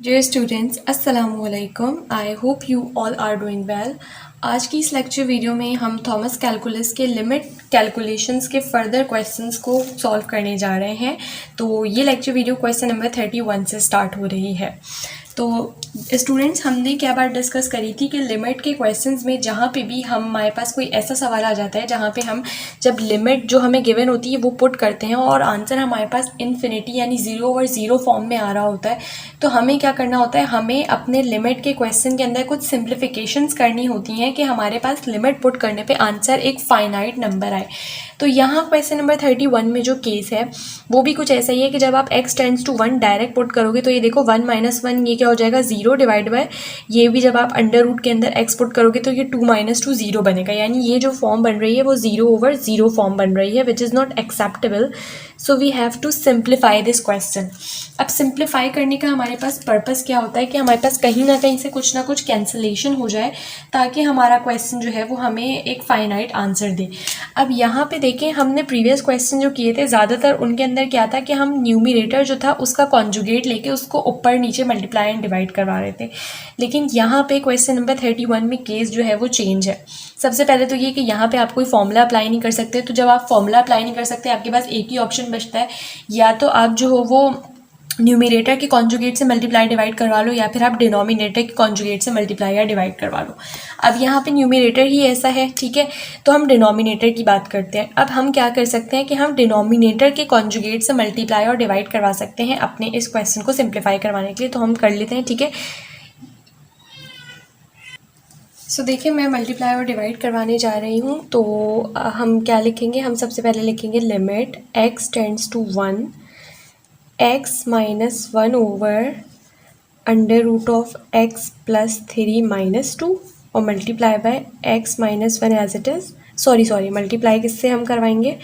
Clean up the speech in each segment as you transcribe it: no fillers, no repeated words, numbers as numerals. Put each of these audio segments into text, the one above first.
Dear students अस्सलाम वालेकुम। I hope you all are doing well. आज की इस लेक्चर वीडियो में हम थॉमस कैलकुलस के लिमिट कैलकुलेशंस के फर्दर क्वेश्चंस को सॉल्व करने जा रहे हैं। तो ये लेक्चर वीडियो क्वेश्चन नंबर 31 से स्टार्ट हो रही है। तो स्टूडेंट्स, हमने क्या बात डिस्कस करी थी कि लिमिट के क्वेश्चंस में जहाँ पे भी हमारे पास कोई ऐसा सवाल आ जाता है जहाँ पे हम जब लिमिट जो हमें गिवन होती है वो पुट करते हैं और आंसर हमारे पास इन्फिनिटी यानी 0/0 फॉर्म में आ रहा होता है, तो हमें क्या करना होता है, हमें अपने लिमिट के क्वेश्चन के अंदर कुछ सिंप्लीफिकेशंस करनी होती हैं कि हमारे पास लिमिट पुट करने पे आंसर एक फाइनाइट नंबर आए। तो यहाँ क्वेश्चन नंबर 31 में जो केस है वो भी कुछ ऐसा ही है कि जब आप x tends to 1 direct put करोगे तो ये देखो 1 - 1 ये क्या हो जाएगा 0 डिवाइड बाय ये भी जब आप अंडर रूट के अंदर x पुट करोगे तो ये 2 - 2 0 बनेगा, यानी ये जो फॉर्म बन रही है वो 0/0 फॉर्म बन रही है which is not acceptable. So we have to simplify this question. अब सिंप्लीफाई करने का हमारे पास पर्पस क्या होता है कि हमारे पास कहीं ना कहीं से कुछ ना कुछ कैंसिलेशन हो जाए ताकि हमारा क्वेश्चन जो है वो हमें एक फाइनाइट आंसर दे। अब यहाँ पे देखें, हमने प्रीवियस क्वेश्चन जो किए थे ज़्यादातर उनके अंदर क्या था कि हम न्यूमिरेटर जो था उसका कॉन्जुगेट लेके उसको ऊपर नीचे मल्टीप्लाई एंड डिवाइड करवा रहे थे, लेकिन यहाँ पे क्वेश्चन नंबर 31 में केस जो है वो चेंज है। सबसे पहले तो ये कि यहाँ पे आप कोई फॉर्मूला अप्लाई नहीं कर सकते, तो जब आप फॉर्मूला अप्लाई नहीं कर सकते आपके पास एक ही ऑप्शन बचता है, या तो आप जो हो वो न्यूमिरेटर के कॉन्जुगेट से मल्टीप्लाई डिवाइड करवा लो या फिर आप डिनोमिनेटर के कॉन्जुगेट से मल्टीप्लाई या डिवाइड करवा लो। अब यहाँ पे न्यूमिरेटर ही ऐसा है, ठीक है, तो हम डिनोमिनेटर की बात करते हैं। अब हम क्या कर सकते हैं कि हम डिनोमिनेटर के कॉन्जुगेट से मल्टीप्लाई और डिवाइड करवा सकते हैं अपने इस क्वेश्चन को सिंप्लीफाई करवाने के लिए, तो हम कर लेते हैं, ठीक है। सो देखिए, मैं मल्टीप्लाई और डिवाइड करवाने जा रही हूँ, तो हम क्या लिखेंगे, हम सबसे पहले लिखेंगे limit x tends to 1 x - 1 over under root of x + 3 - 2 और multiply by x - 1 as it is, sorry multiply किससे हम करवाएंगे,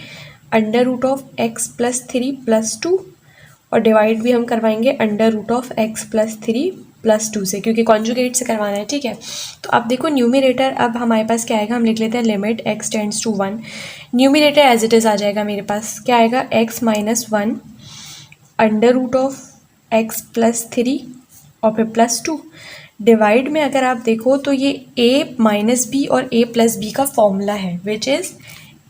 अंडर रूट ऑफ x + 3 + 2 और डिवाइड भी हम करवाएंगे अंडर रूट ऑफ x + 3 + 2 से, क्योंकि कॉन्जुगेट से करवाना है, ठीक है। तो अब देखो न्यूमिरेटर, अब हमारे पास क्या आएगा, हम लिख लेते हैं limit x tends to 1, numerator as it is आ जाएगा मेरे पास, क्या आएगा x - 1 under root of x + 3 और फिर +2। डिवाइड में अगर आप देखो तो ये a - b और a + b का फॉर्मूला है विच इज़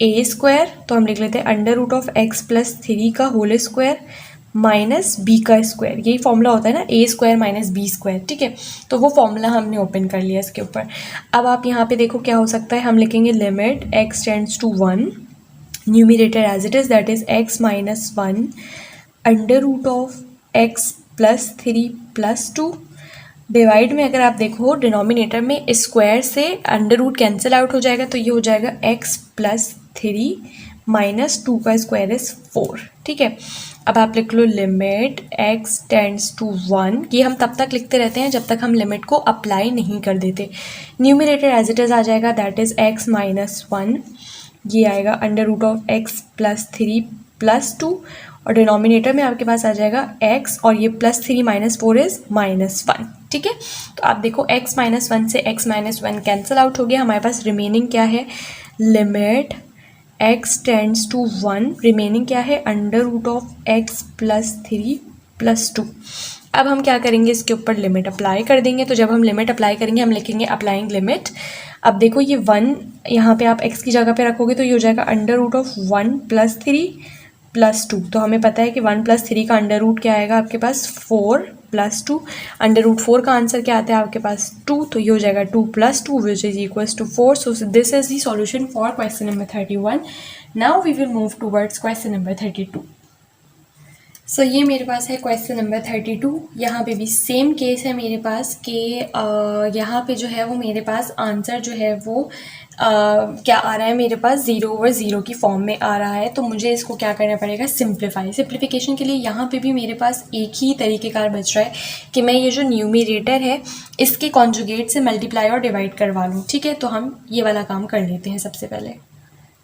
a², तो हम लिख लेते हैं अंडर रूट ऑफ x + 3 का होल स्क्वायर माइनस b का स्क्वायर, यही फॉर्मूला होता है ना, a² - b², ठीक है। तो वो फॉर्मूला हमने ओपन कर लिया इसके ऊपर। अब आप यहाँ पे देखो क्या हो सकता है, हम लिखेंगे limit x tends to 1, numerator as it is that is x - 1 under root of x + 3 + 2। Divide में अगर आप देखो डिनोमिनेटर में स्क्वायर से अंडर रूट कैंसिल आउट हो जाएगा, तो ये हो जाएगा x + 3 - 2 का स्क्वायर इज़ 4, ठीक है। अब आप लिख लो लिमिट x टेंड्स टू 1, ये हम तब तक लिखते रहते हैं जब तक हम लिमिट को अप्लाई नहीं कर देते। न्यूमिरेटर एज इट इज़ आ जाएगा दैट इज़ x - 1, ये आएगा अंडर रूट ऑफ x + 3 + 2 और डिनोमिनेटर में आपके पास आ जाएगा x और ये +3 - 4 इज़ -1, ठीक है। तो आप देखो x - 1 से x - 1 कैंसिल आउट हो गया, हमारे पास रिमेनिंग क्या है, limit x tends to 1, remaining क्या है, अंडर रूट ऑफ x + 3 + 2। अब हम क्या करेंगे, इसके ऊपर लिमिट अप्लाई कर देंगे। तो जब हम लिमिट अप्लाई करेंगे हम लिखेंगे अप्लाइंग लिमिट। अब देखो ये 1 यहाँ पे आप x की जगह पे रखोगे तो ये हो जाएगा अंडर रूट ऑफ 1 + 3 + 2। तो हमें पता है कि 1 + 3 का अंडर रूट क्या आएगा आपके पास, 4 + 2, अंडर रूट 4 का आंसर क्या आता है आपके पास 2, तो ये हो जाएगा 2 + 2 which is equals to 4। So this is the solution for question number 31। Now we will move towards question number 32। So ये मेरे पास है क्वेश्चन नंबर 32। यहाँ पे भी सेम केस है मेरे पास कि यहाँ पे जो है वो मेरे पास आंसर जो है वो क्या आ रहा है, मेरे पास 0/0 की फॉर्म में आ रहा है। तो मुझे इसको क्या करना पड़ेगा, सिंप्लीफिकेशन के लिए यहाँ पे भी मेरे पास एक ही तरीक़ेकार बच रहा है कि मैं ये जो न्यूमिरेटर है इसके कॉन्जुगेट से मल्टीप्लाई और डिवाइड करवा लूँ, ठीक है। तो हम ये वाला काम कर लेते हैं सबसे पहले।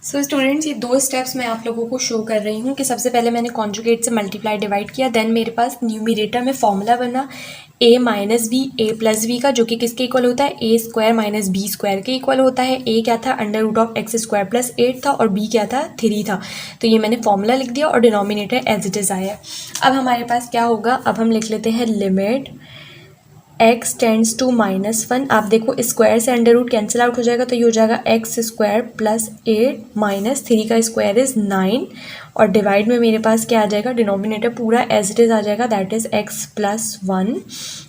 सो स्टूडेंट्स, ये 2 स्टेप्स मैं आप लोगों को शो कर रही हूँ कि सबसे पहले मैंने कॉन्जुगेट से मल्टीप्लाई डिवाइड किया, देन मेरे पास न्यूमिरेटर में फॉर्मूला बना a - b a + b का, जो कि किसके इक्वल होता है, a² - b² के इक्वल होता है। a क्या था, अंडर रूट ऑफ x² + 8 था और b क्या था, 3 था। तो ये मैंने फॉर्मूला लिख दिया और डिनोमिनेटर एज इट इज़ आया। अब हमारे पास क्या होगा, अब हम लिख लेते हैं लिमिट x टेंड्स टू -1। आप देखो स्क्वायर से अंडर रूट कैंसिल आउट हो जाएगा, तो ये हो जाएगा एक्स स्क्वायर प्लस 8 माइनस 3 का स्क्वायर इज़ 9 और डिवाइड में मेरे पास क्या आ जाएगा, डिनोमिनेटर पूरा एज इट इज़ आ जाएगा, दैट इज़ x प्लस 1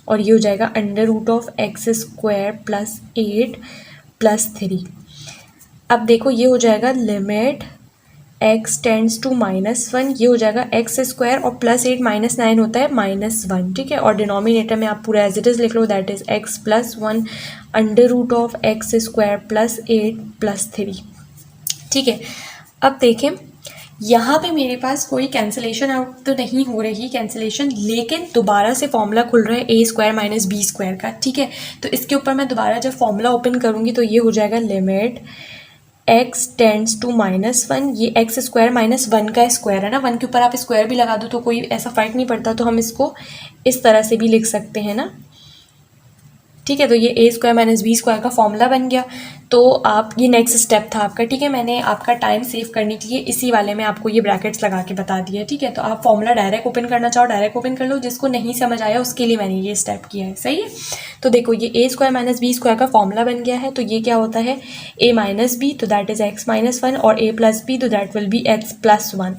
और ये हो जाएगा under root of x square plus 8 plus 3। अब देखो ये हो जाएगा लिमिट x टेंड्स टू -1, ये हो जाएगा एक्स स्क्वायर और प्लस 8 माइनस 9 होता है -1, ठीक है। और डिनोमिनेटर में आप पूरा एज इट इज़ लिख लो, that is x plus 1 under root of x square plus 8 plus 3, ठीक है। अब देखें यहाँ पे मेरे पास कोई कैंसिलेशन आउट तो नहीं हो रही कैंसिलेशन, लेकिन दोबारा से फॉर्मूला खुल रहा है ए स्क्वायर माइनस बी स्क्वायर का, ठीक है। तो इसके ऊपर मैं दोबारा जब फॉर्मूला ओपन करूँगी तो ये हो जाएगा लिमिट x टेंड्स टू -1, ये एक्स स्क्वायर -1 का स्क्वायर है ना, 1 के ऊपर आप स्क्वायर भी लगा दो तो कोई ऐसा फ़र्क नहीं पड़ता, तो हम इसको इस तरह से भी लिख सकते हैं ना, ठीक है। तो ये ए स्क्वायर माइनस बी स्क्वायर का फॉर्मूला बन गया। तो आप ये नेक्स्ट स्टेप था आपका, ठीक है। मैंने आपका टाइम सेव करने के लिए इसी वाले में आपको ये ब्रैकेट्स लगा के बता दिया, ठीक है। तो आप फॉर्मूला डायरेक्ट ओपन करना चाहो डायरेक्ट ओपन कर लो, जिसको नहीं समझ आया उसके लिए मैंने ये स्टेप किया है, सही है। तो देखो ये ए स्क्वायर माइनस बी स्क्वायर का फॉर्मूला बन गया है, तो ये क्या होता है ए माइनस बी, तो दैट इज़ एक्स माइनस 1 और ए प्लस बी, तो that will B x plus 1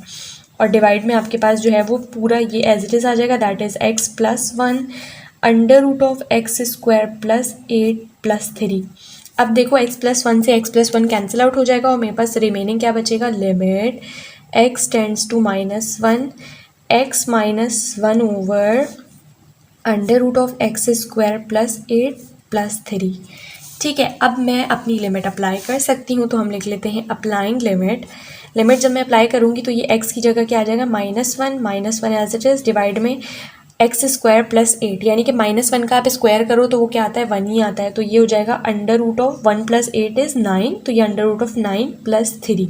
और डिवाइड में आपके पास जो है वो पूरा ये एज इट इज़ आ जाएगा, that is x plus 1 under root of x square plus 8 plus 3। अब देखो x प्लस 1 से x प्लस 1 कैंसिल आउट हो जाएगा और मेरे पास रिमेनिंग क्या बचेगा, limit x tends to -1 x minus 1 over under root of x square plus 8 plus 3, ठीक है। अब मैं अपनी लिमिट अप्लाई कर सकती हूँ, तो हम लिख लेते हैं अप्लाइंग लिमिट। लिमिट जब मैं अप्लाई करूँगी तो ये x की जगह क्या आ जाएगा, -1 एज इट इज़ डिवाइड में एक्स स्क्वायर प्लस 8, यानी कि -1 का आप स्क्वायर करो तो वो क्या आता है 1 ही आता है, तो ये हो जाएगा under root of 1 plus 8 is 9, तो ये अंडर रूट ऑफ 9 प्लस 3,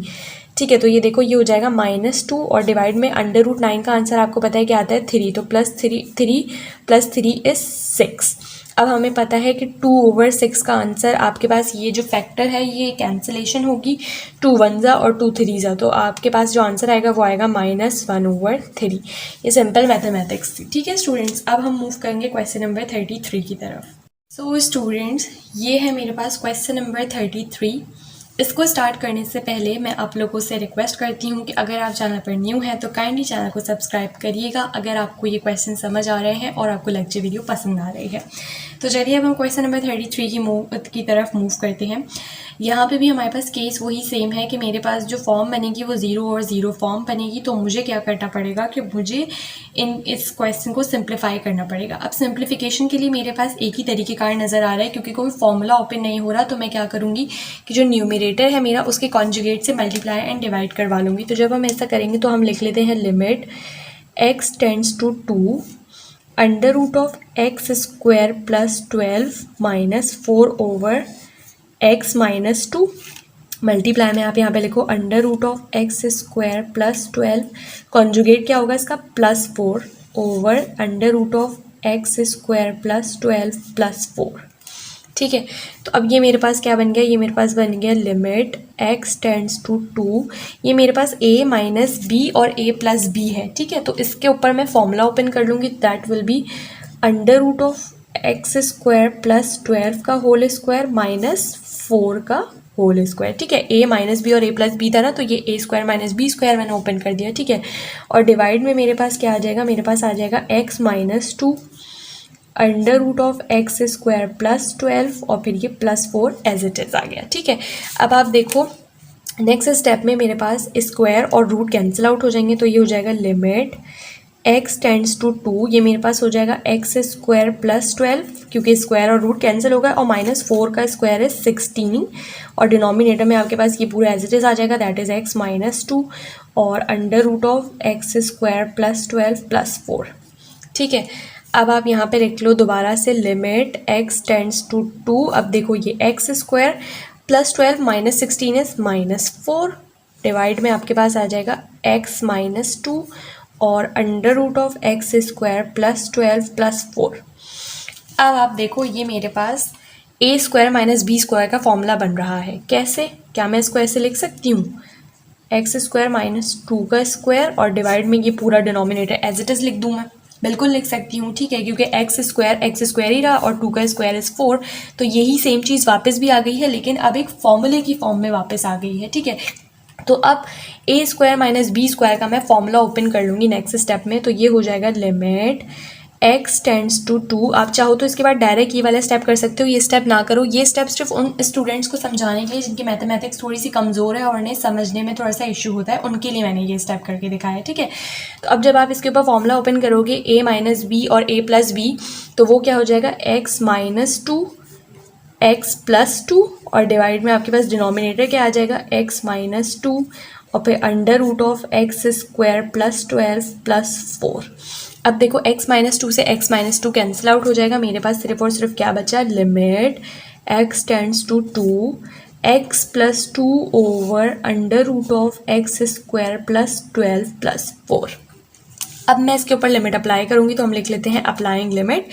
ठीक है। तो ये देखो ये हो जाएगा -2 और डिवाइड में अंडर रूट 9 का आंसर आपको पता है क्या आता है 3, तो +3 प्लस 3 इज़ 6। अब हमें पता है कि 2/6 का आंसर आपके पास ये जो फैक्टर है ये कैंसिलेशन होगी 2 1 और 2 3, तो आपके पास जो आंसर आएगा वो आएगा -1/3। ये सिंपल मैथमेटिक्स थी, ठीक है स्टूडेंट्स। अब हम मूव करेंगे क्वेश्चन नंबर 33 की तरफ। सो स्टूडेंट्स ये है मेरे पास क्वेश्चन नंबर 33। इसको स्टार्ट करने से पहले मैं आप लोगों से रिक्वेस्ट करती हूँ कि अगर आप चैनल पर न्यू हैं तो काइंडली चैनल को सब्सक्राइब करिएगा अगर आपको ये क्वेश्चन समझ आ रहे हैं और आपको लेक्चर वीडियो पसंद आ रही है। तो चलिए अब हम क्वेश्चन नंबर 33 की तरफ मूव करते हैं। यहाँ पे भी हमारे पास केस वही सेम है कि मेरे पास जो फॉर्म बनेगी वो 0 और 0 फॉर्म बनेगी, तो मुझे क्या करना पड़ेगा कि मुझे इस क्वेश्चन को सिंप्लीफाई करना पड़ेगा। अब सिंप्लीफिकेशन के लिए मेरे पास एक ही तरीक़ेकार नज़र आ रहा है, क्योंकि कोई फॉर्मूला ओपन नहीं हो रहा, तो मैं क्या करूँगी कि जो न्यूमरेटर है मेरा उसके कॉन्जुगेट से मल्टीप्लाई एंड डिवाइड करवा लूँगी। तो जब हम ऐसा करेंगे तो हम लिख लेते हैं limit x tends to 2 under root of x square plus 12 minus 4 over x minus 2 multiply में आप यहाँ पे लिखो under root of x square plus 12, conjugate क्या होगा इसका +4 over under root of x square plus 12 plus 4, ठीक है। तो अब ये मेरे पास क्या बन गया, ये मेरे पास बन गया लिमिट x टेंड्स टू 2, ये मेरे पास a माइनस बी और a प्लस बी है, ठीक है। तो इसके ऊपर मैं फॉर्मूला ओपन कर लूँगी, that will be under root of x square plus 12 का होल स्क्वायर माइनस 4 का होल स्क्वायर, ठीक है। a माइनस बी और a प्लस बी था ना, तो ये a square minus b square मैंने ओपन कर दिया, ठीक है। और डिवाइड में मेरे पास क्या आ जाएगा, मेरे पास आ जाएगा x minus 2 under root of x square plus 12 और फिर ये +4 एज इट इज़ आ गया, ठीक है। अब आप देखो नेक्स्ट स्टेप में मेरे पास स्क्वायर और रूट कैंसिल आउट हो जाएंगे, तो ये हो जाएगा लिमिट x टेंड्स टू 2, ये मेरे पास हो जाएगा एक्स स्क्वायर प्लस 12, क्योंकि स्क्वायर और रूट कैंसिल होगा, और -4 का स्क्वायर है 16 और डिनोमिनेटर में आपके पास ये पूरा एज इट इज़ आ जाएगा, दैट इज़ x माइनस 2 और under root of x square plus 12 plus 4, ठीक है। अब आप यहाँ पे लिख लो दोबारा से लिमिट x टेंड्स टू 2, अब देखो ये x square plus 12 minus 16 is -4, divide में आपके पास आ जाएगा x माइनस 2 और under root of x square plus 12 plus 4। अब आप देखो ये मेरे पास a square minus b square का फॉर्मूला बन रहा है। कैसे, क्या मैं इसको ऐसे लिख सकती हूँ, एक्स स्क्वायर माइनस 2 का स्क्वायर और डिवाइड में ये पूरा डिनोमिनेटर एज इट इज़ लिख दूँ मैं, बिल्कुल लिख सकती हूँ, ठीक है, क्योंकि एक्स स्क्वायर ही रहा और 2 का स्क्वायर इज़ 4, तो यही सेम चीज़ वापस भी आ गई है, लेकिन अब एक फॉर्मूले की फॉर्म में वापस आ गई है, ठीक है। तो अब ए स्क्वायर माइनस बी स्क्वायर का मैं फॉर्मूला ओपन कर लूँगी नेक्स्ट स्टेप में, तो ये हो जाएगा लिमिट x टेंड्स टू 2। आप चाहो तो इसके बाद डायरेक्ट ये वाला स्टेप कर सकते हो, ये स्टेप ना करो। ये स्टेप सिर्फ उन स्टूडेंट्स को समझाने के लिए जिनकी मैथमेटिक्स थोड़ी सी कमज़ोर है और उन्हें समझने में थोड़ा सा इशू होता है, उनके लिए मैंने ये स्टेप करके दिखाया है, ठीक है। तो अब जब आप इसके ऊपर फॉर्मूला ओपन करोगे a माइनस बी और a प्लस बी, तो वो क्या हो जाएगा x माइनस 2 x प्लस 2 और डिवाइड में आपके पास डिनोमिनेटर क्या आ जाएगा x माइनस 2 और फिर under root of x square plus 12 plus 4। अब देखो x माइनस 2 से x माइनस 2 कैंसिल आउट हो जाएगा, मेरे पास सिर्फ और सिर्फ क्या बचा, limit x tends to 2 x plus 2 over under root of x square plus 12 plus 4। अब मैं इसके ऊपर लिमिट अप्लाई करूँगी, तो हम लिख लेते हैं अप्लाइंग लिमिट।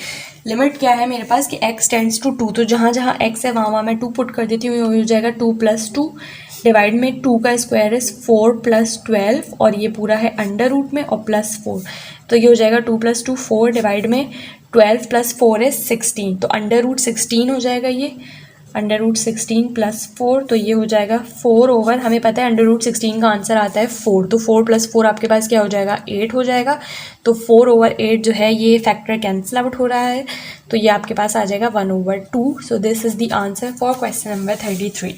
लिमिट क्या है मेरे पास कि x टेंड्स टू 2, तो जहाँ जहाँ x है वहाँ मैं 2 पुट कर देती हूँ, हो जाएगा 2 प्लस 2 डिवाइड में 2 का स्क्वायर इज 4 प्लस 12 और ये पूरा है अंडर रूट में और प्लस 4, तो ये हो जाएगा 2 प्लस 2 4 डिवाइड में 12 प्लस 4 इज 16, तो अंडर रूट 16 हो जाएगा, ये अंडर रूट 16 प्लस 4, तो ये हो जाएगा 4 ओवर, हमें पता है अंडर रूट 16 का आंसर आता है 4, तो 4 प्लस 4 आपके पास क्या हो जाएगा, 8 हो जाएगा। तो 4 ओवर 8 जो है ये फैक्टर कैंसिल आउट हो रहा है, तो ये आपके पास आ जाएगा 1 over 2। So this is the answer for question number 33।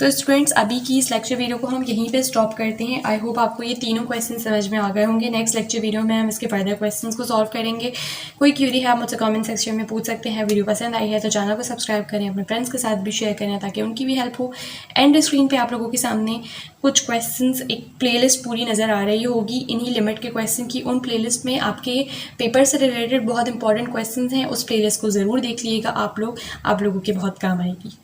तो स्टूडेंट्स अभी की इस लेक्चर वीडियो को हम यहीं पे स्टॉप करते हैं। आई होप आपको ये तीनों क्वेश्चन समझ में आ गए होंगे। नेक्स्ट लेक्चर वीडियो में हम इसके फर्दर क्वेश्चंस को सॉल्व करेंगे। कोई क्यूरी है आप मुझसे कमेंट सेक्शन में पूछ सकते हैं। वीडियो पसंद आई है तो चैनल को सब्सक्राइब करें, अपने फ्रेंड्स के साथ भी शेयर करें ताकि उनकी भी हेल्प हो। एंड स्क्रीन पर आप लोगों के सामने कुछ क्वेश्चंस, एक प्लेलिस्ट पूरी नज़र आ रही होगी इन्हीं लिमिट के क्वेश्चन की। उन प्लेलिस्ट में आपके पेपर से रिलेटेड बहुत इंपॉर्टेंट क्वेश्चंस हैं, उस प्लेलिस्ट को ज़रूर देख लीजिएगा आप लोगों के बहुत काम आएगी।